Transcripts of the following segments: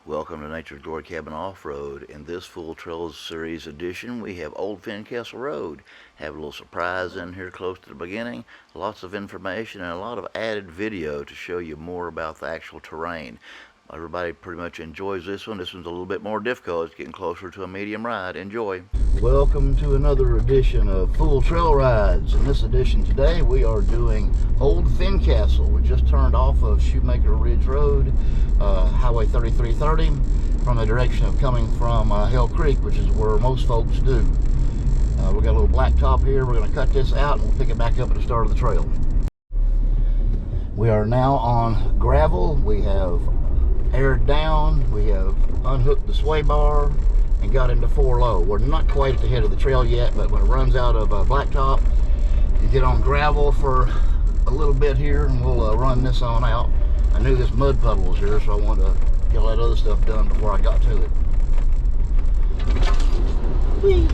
Welcome to Nature's Glory Cabin Off-Road. In this Full Trails Series edition, we have Old Fincastle Road. Have a little surprise in here close to the beginning, lots of information and a lot of added video to show you more about the actual terrain. Everybody pretty much enjoys this one. This one's a little bit more difficult. It's getting closer to a medium ride. Enjoy. Welcome to another edition of Full Trail Rides. In this edition today, we are doing Old Fincastle. We just turned off of Shoemaker Ridge Road, Highway 3330, from the direction of coming from Hell Creek, which is where most folks do. We got a little blacktop here. We're going to cut this out and we'll pick it back up at the start of the trail. We are now on gravel. We have aired down, we have unhooked the sway bar and got into 4 low. We're not quite at the head of the trail yet, but when it runs out of blacktop, you get on gravel for a little bit here and we'll run this on out. I knew this mud puddle was here, so I wanted to get all that other stuff done before I got to it. Whee!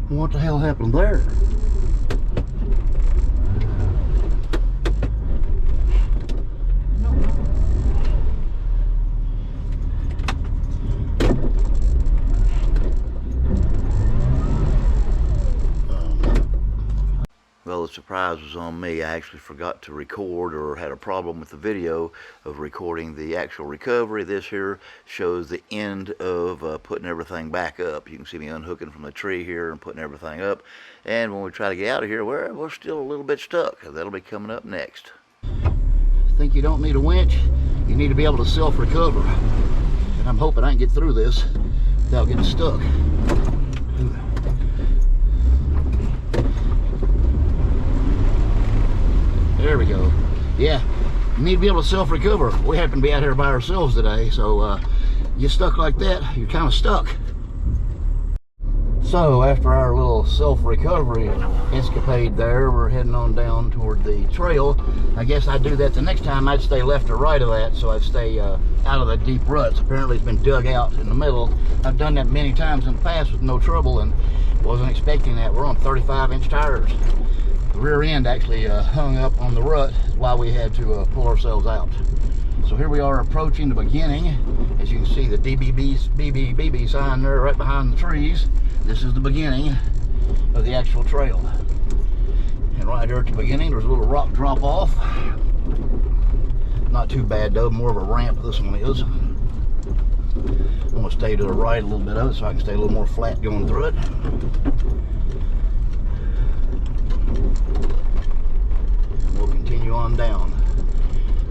What the hell happened there? Well, the surprise was on me. I actually forgot to record, or had a problem with the video of recording the actual recovery. This here shows the end of putting everything back up. You can see me unhooking from the tree here and putting everything up. And when we try to get out of here, we're still a little bit stuck. That'll be coming up next. I think you don't need a winch. You need to be able to self-recover. And I'm hoping I can get through this without getting stuck. There we go. Yeah, you need to be able to self-recover. We happen to be out here by ourselves today, so you get stuck like that, you're kind of stuck. So after our little self-recovery escapade there, we're heading on down toward the trail. I guess I'd do that the next time. I'd stay left or right of that, so I'd stay out of the deep ruts. Apparently it's been dug out in the middle. I've done that many times in the past with no trouble and wasn't expecting that. We're on 35-inch tires. The rear end actually hung up on the rut, is why we had to pull ourselves out. So here we are approaching the beginning. As you can see, the BB sign there right behind the trees. This is the beginning of the actual trail. And right here at the beginning, there's a little rock drop off. Not too bad though, more of a ramp this one is. I'm going to stay to the right a little bit of it so I can stay a little more flat going through it. And we'll continue on down.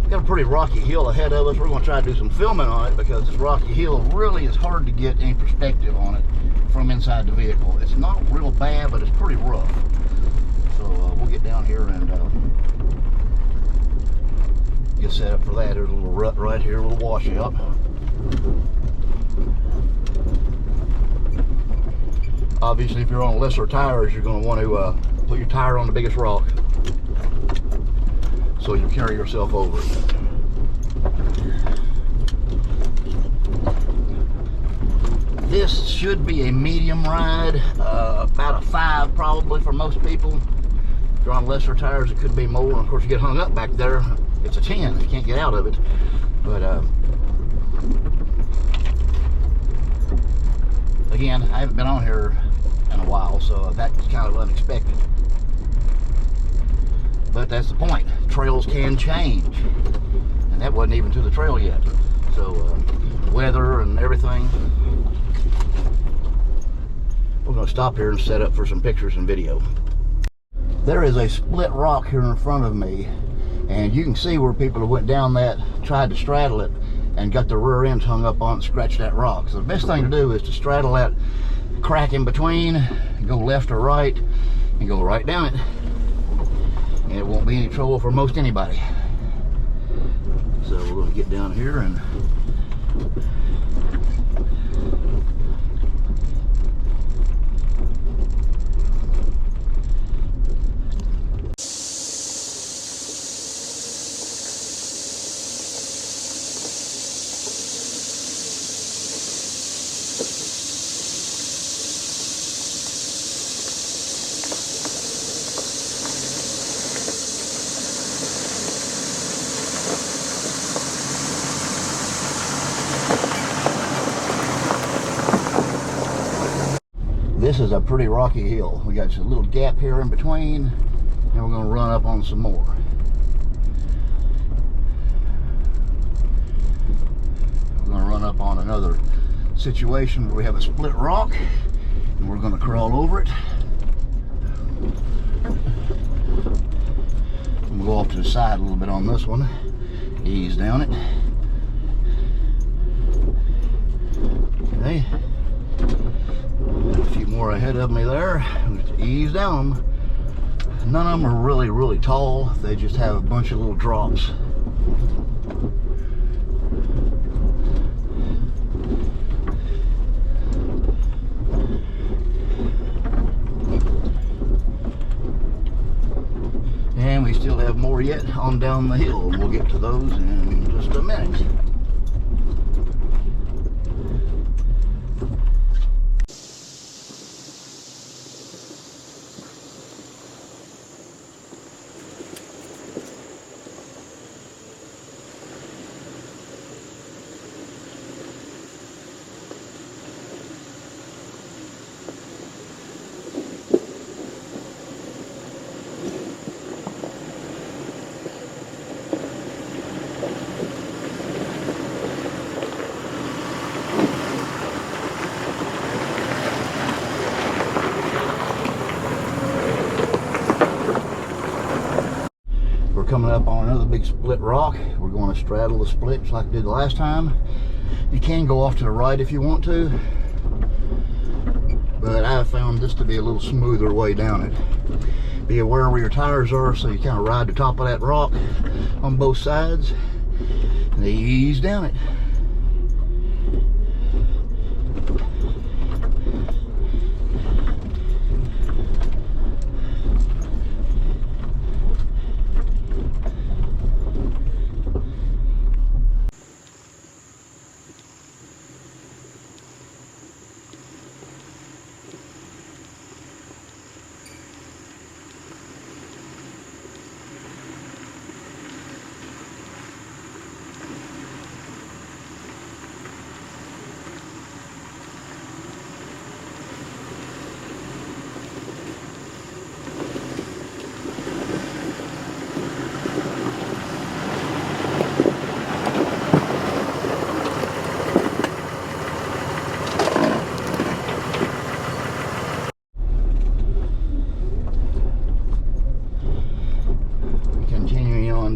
We've got a pretty rocky hill ahead of us. We're going to try to do some filming on it because this rocky hill really is hard to get any perspective on it from inside the vehicle. It's not real bad, but it's pretty rough. So we'll get down here and get set up for that. There's a little rut right here, a little washout. Obviously, if you're on lesser tires, you're going to want to put your tire on the biggest rock so you carry yourself over it. This should be a medium ride, about a 5 probably for most people. If you're on lesser tires, it could be more. And of course, you get hung up back there, it's a 10. You can't get out of it. But again, I haven't been on here in a while, so that's kind of unexpected. But that's the point. Trails can change. And that wasn't even to the trail yet. So weather and everything. We're going to stop here and set up for some pictures and video. There is a split rock here in front of me. And you can see where people that went down that, tried to straddle it, and got their rear ends hung up on it and scratched that rock. So the best thing to do is to straddle that crack in between, go left or right, and go right down it. And it won't be any trouble for most anybody. So we're going to get down here and This is a pretty rocky hill. We got just a little gap here in between, and we're going to run up on some more. We're going to run up on another situation where we have a split rock, and we're going to crawl over it. We'll go off to the side a little bit on this one, ease down it. Okay, got a few more ahead of me there. Just ease down them. None of them are really tall. They just have a bunch of little drops. And we still have more yet on down the hill, and we'll get to those in just a minute. Coming up on another big split rock. We're going to straddle the split just like we did the last time. You can go off to the right if you want to, but I found this to be a little smoother way down it. Be aware where your tires are, so you kind of ride the top of that rock on both sides and ease down it.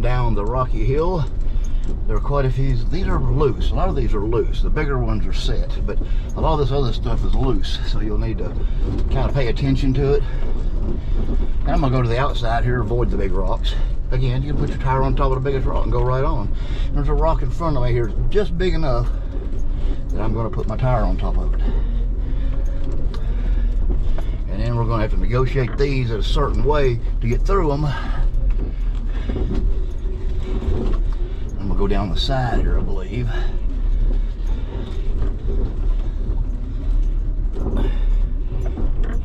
Down the rocky hill, there are quite a few. These are loose. A lot of these are loose. The bigger ones are set, but a lot of this other stuff is loose, so you'll need to kind of pay attention to it. And I'm gonna go to the outside here, avoid the big rocks. Again, you can put your tire on top of the biggest rock and go right on. There's a rock in front of me here, just big enough that I'm gonna put my tire on top of it. And then we're gonna have to negotiate these in a certain way to get through them. Go down the side here, I believe.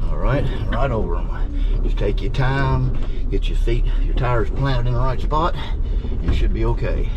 All right, right over them. Just take your time, get your feet, your tires planted in the right spot. You should be okay.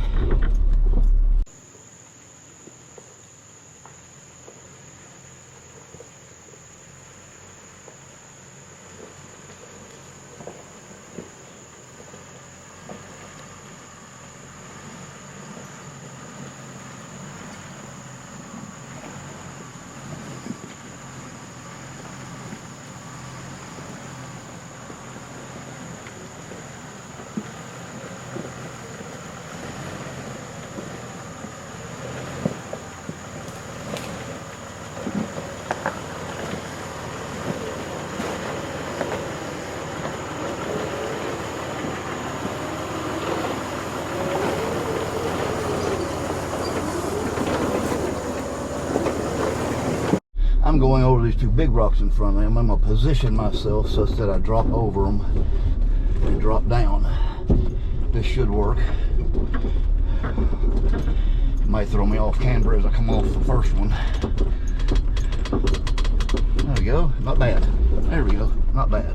I'm going over these two big rocks in front of me. I'm going to position myself such that I drop over them and drop down. This should work. It might throw me off camber as I come off the first one. There we go. Not bad. There we go. Not bad.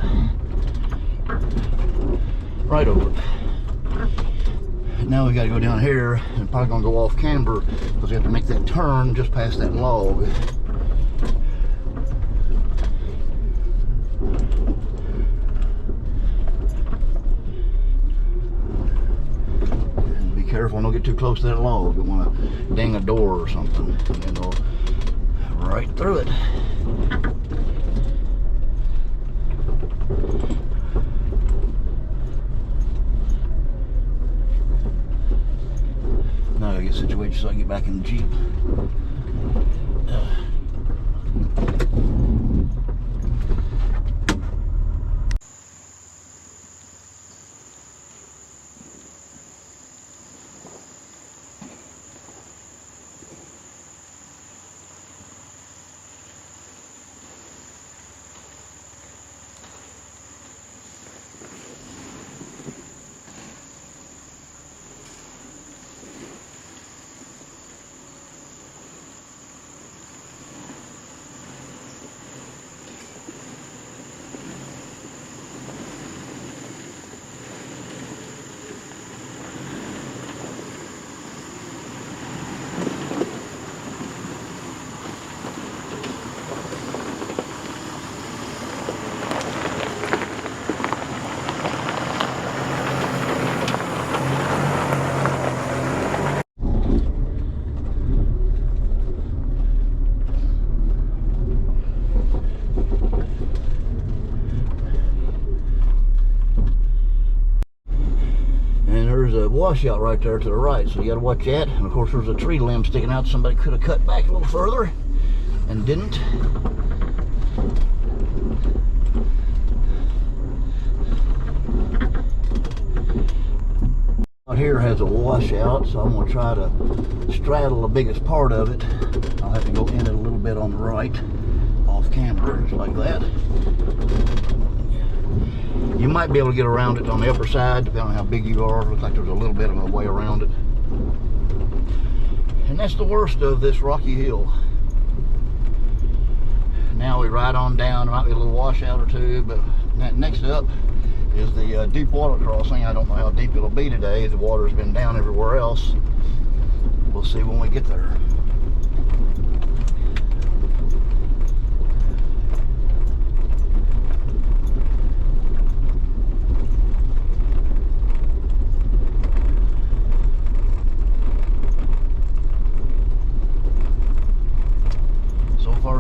Right over it. Now we got to go down here and probably going to go off camber because we have to make that turn just past that log. careful and don't get too close to that log. You want to ding a door or something, and then they'll right through it. Now I gotta get situated so I can get back in the Jeep. Washout right there to the right, so you got to watch that. And of course there's a tree limb sticking out. Somebody could have cut back a little further and didn't. Out here has a washout, so I'm going to try to straddle the biggest part of it. I'll have to go in it a little bit on the right, off camera, just like that. You might be able to get around it on the upper side, depending on how big you are. Looks like there's a little bit of a way around it. And that's the worst of this rocky hill. Now we ride on down. There might be a little washout or two, but next up is the deep water crossing. I don't know how deep it'll be today. The water's been down everywhere else. We'll see when we get there.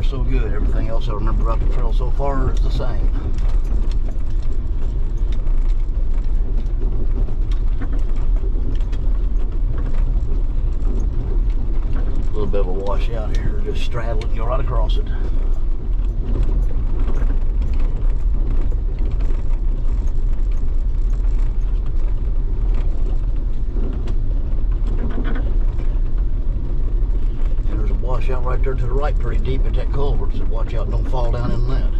So good. Everything else I remember about the trail so far is the same. A little bit of a washout here. Just straddle it and go right across it. Out right there to the right pretty deep at that culvert, so watch out, don't fall down in that.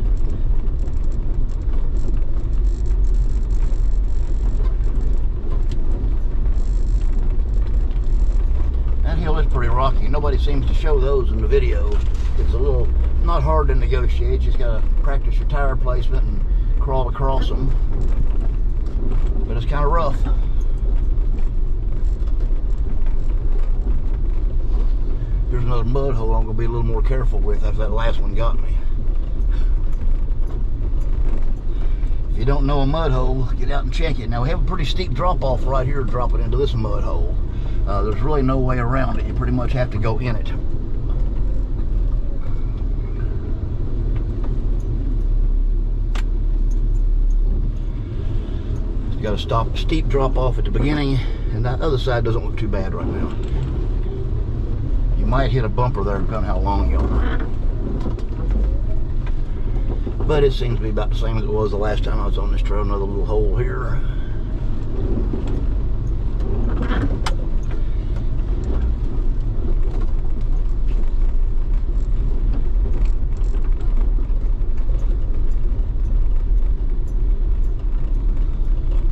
That hill is pretty rocky. Nobody seems to show those in the video. It's a little, not hard to negotiate. You just gotta practice your tire placement and crawl across them. But it's kind of rough. There's another mud hole I'm going to be a little more careful with after that last one got me. If you don't know a mud hole, get out and check it. Now we have a pretty steep drop off right here dropping into this mud hole. There's really no way around it. You pretty much have to go in it. You got a steep drop off at the beginning, and that other side doesn't look too bad right now. You might hit a bumper there depending on how long you are. But it seems to be about the same as it was the last time I was on this trail. Another little hole here.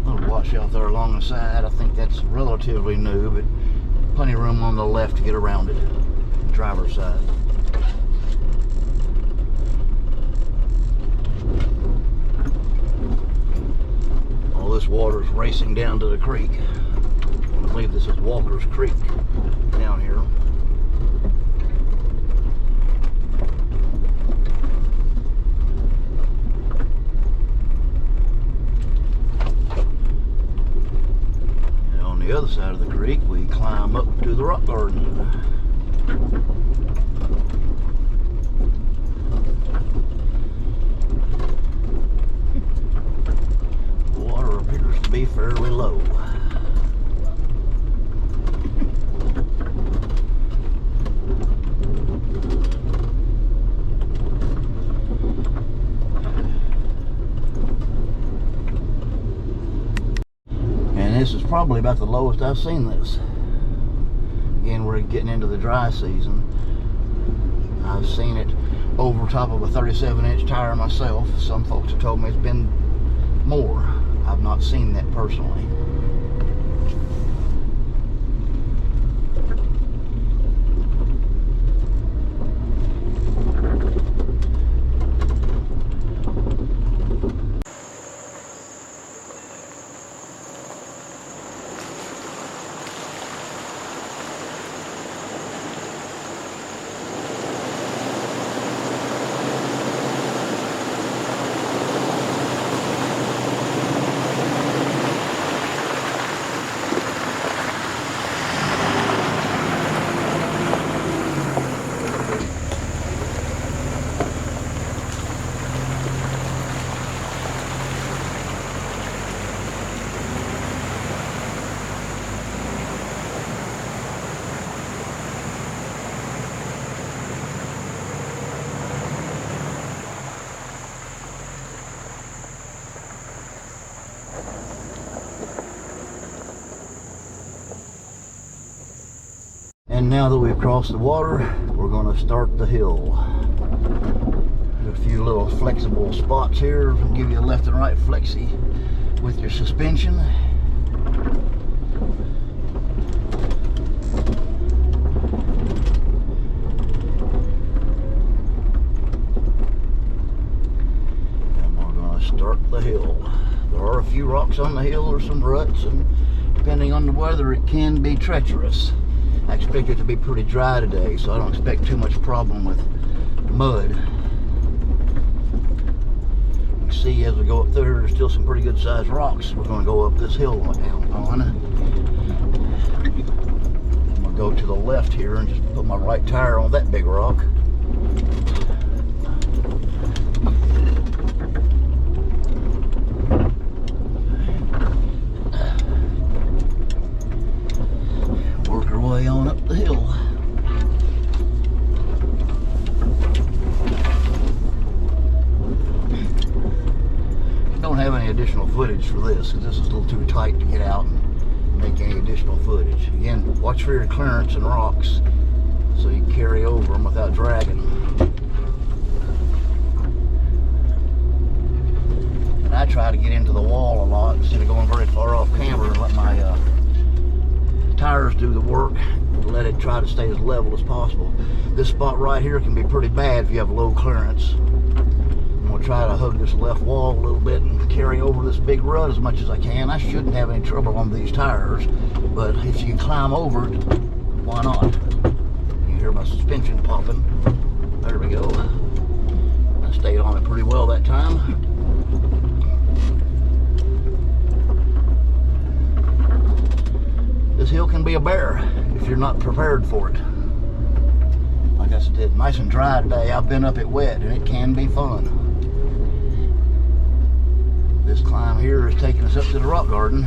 Little washout there along the side. I think that's relatively new, but plenty of room on the left to get around it. Driver's side. All this water is racing down to the creek. I believe this is Walker's Creek down here. And on the the other side of the creek, we climb up to the rock garden. The water appears to be fairly low. This is probably about the lowest I've seen this. Again, we're getting into the dry season. I've seen it over top of a 37-inch tire myself. Some folks have told me it's been more. I've not seen that personally. And now that we've crossed the water, we're going to start the hill. There's a few little flexible spots here, give you a left and right flexi with your suspension. And we're going to start the hill. There are a few rocks on the hill or some ruts, and depending on the weather, it can be treacherous. I expect it to be pretty dry today, so I don't expect too much problem with mud. You see, as we go up there, there's still some pretty good sized rocks we're going to go up this hill down on. I'm going to go to the left here and just put my right tire on that big rock. Way on up the hill. Don't have any additional footage for this because this is a little too tight to get out and make any additional footage. Again, watch for your clearance and rocks so you can carry over them without dragging. And I try to get into the wall a lot instead of going very far off camber and let my tires do the work, let it try to stay as level as possible. This spot right here can be pretty bad if you have low clearance. I'm going to try to hug this left wall a little bit and carry over this big rut as much as I can. I shouldn't have any trouble on these tires, but if you can climb over it, why not? You hear my suspension popping. There we go. I stayed on it pretty well that time. This hill can be a bear if you're not prepared for it. Like I said, nice and dry today. I've been up it wet and it can be fun. This climb here is taking us up to the rock garden.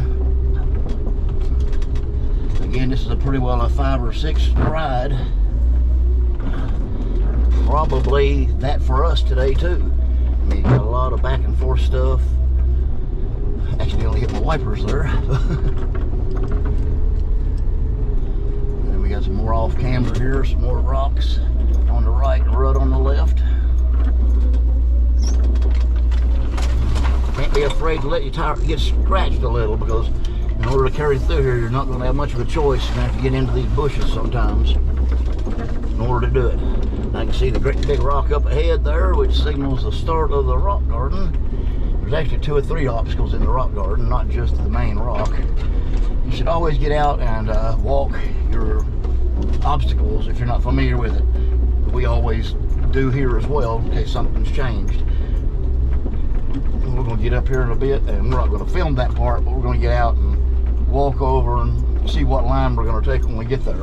Again, this is a pretty well a 5 or 6 ride. Probably that for us today too. I mean, got a lot of back and forth stuff. Actually, only hit my wipers there. Got some more off camber here, some more rocks on the right, a rut on the left. Can't be afraid to let your tire get scratched a little, because in order to carry through here, you're not going to have much of a choice. You're going to have to get into these bushes sometimes in order to do it. I can see the great big rock up ahead there, which signals the start of the rock garden. There's actually 2 or 3 obstacles in the rock garden, not just the main rock. You should always get out and walk your obstacles if you're not familiar with it. We always do here as well in case something's changed. We're going to get up here in a bit, and we're not going to film that part, but we're going to get out and walk over and see what line we're going to take when we get there.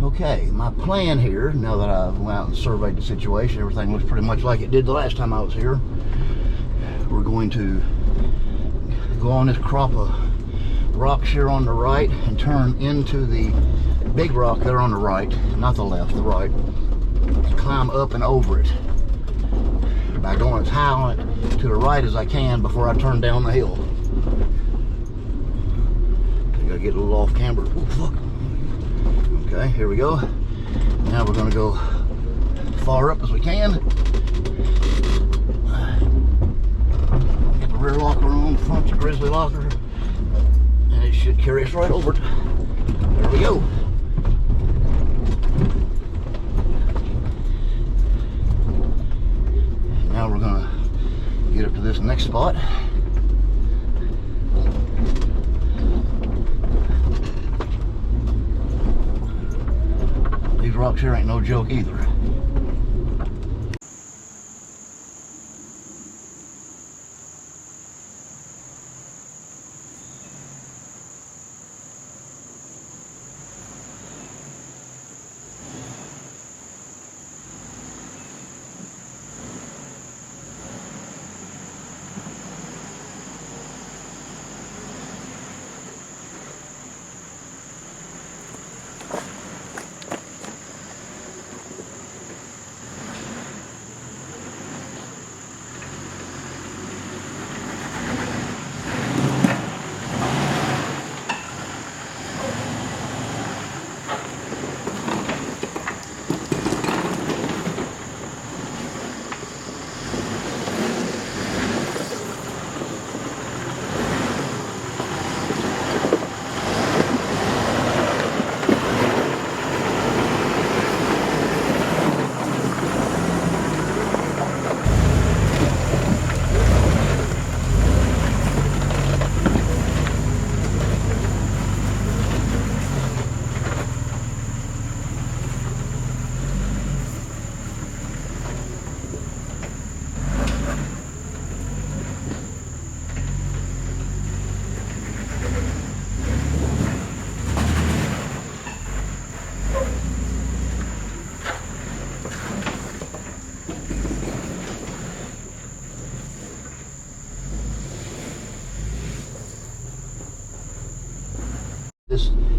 Okay, my plan here, now that I've went out and surveyed the situation, everything looks pretty much like it did the last time I was here. We're going to go on this crop of rocks here on the right and turn into the big rock there on the right, not the left, the right. Climb up and over it by going as high on it to the right as I can before I turn down the hill. I gotta get a little off camber. Oh, fuck. Okay, here we go. Now we're gonna go far up as we can. Get the rear locker on, front the Grizzly locker, and it should carry us right over. There we go. Now we're gonna get up to this next spot. These rocks here ain't no joke either.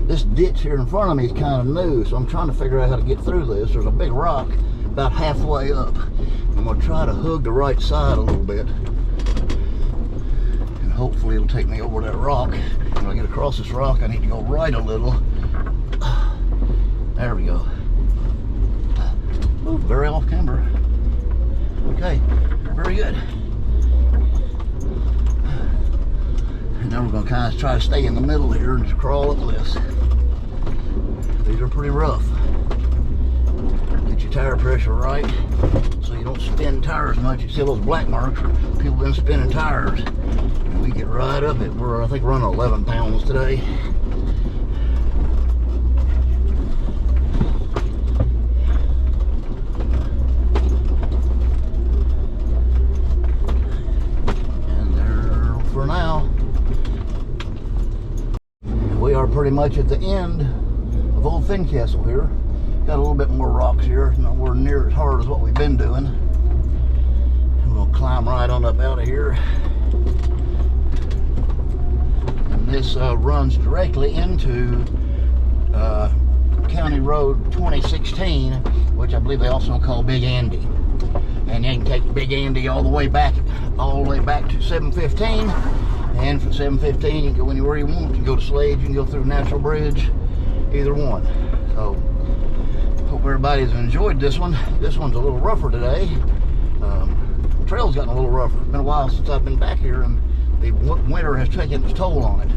This ditch here in front of me is kind of new, so I'm trying to figure out how to get through this. There's a big rock about halfway up. I'm going to try to hug the right side a little bit, and hopefully it'll take me over that rock. When I get across this rock, I need to go right a little. There we go. Ooh, very off camber. Okay, very good. And now we're going to kind of try to stay in the middle here and just crawl up this. These are pretty rough. Get your tire pressure right so you don't spin tires much. You see those black marks? People been spinning tires. And we get right up it. I think we're running 11 pounds today. And there for now. We are pretty much at the end of Old Fincastle here. Got a little bit more rocks here. Nowhere near as hard as what we've been doing. We'll climb right on up out of here. And this runs directly into County Road 2016, which I believe they also call Big Andy. And you can take Big Andy all the way back to 715. And from 715, you can go anywhere you want. You can go to Slade, you can go through Natural Bridge, either one. So, hope everybody's enjoyed this one. This one's a little rougher today. The trail's gotten a little rougher. It's been a while since I've been back here, and the winter has taken its toll on it.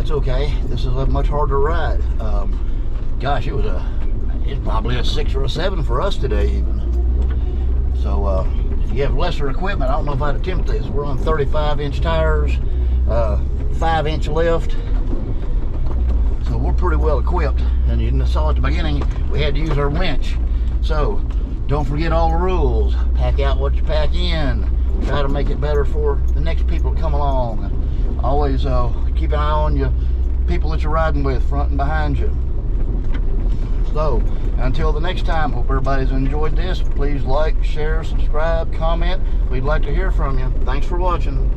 that's okay. This is a much harder ride. Gosh, it's probably a 6 or a 7 for us today even. So if you have lesser equipment, I don't know if I'd attempt this. We're on 35-inch tires, 5-inch lift. So we're pretty well equipped. And you saw at the beginning, we had to use our winch. So don't forget all the rules. Pack out what you pack in. Try to make it better for the next people that come along. Always keep an eye on your people that you're riding with, front and behind you. So, until the next time, hope everybody's enjoyed this. Please like, share, subscribe, comment. We'd like to hear from you. Thanks for watching.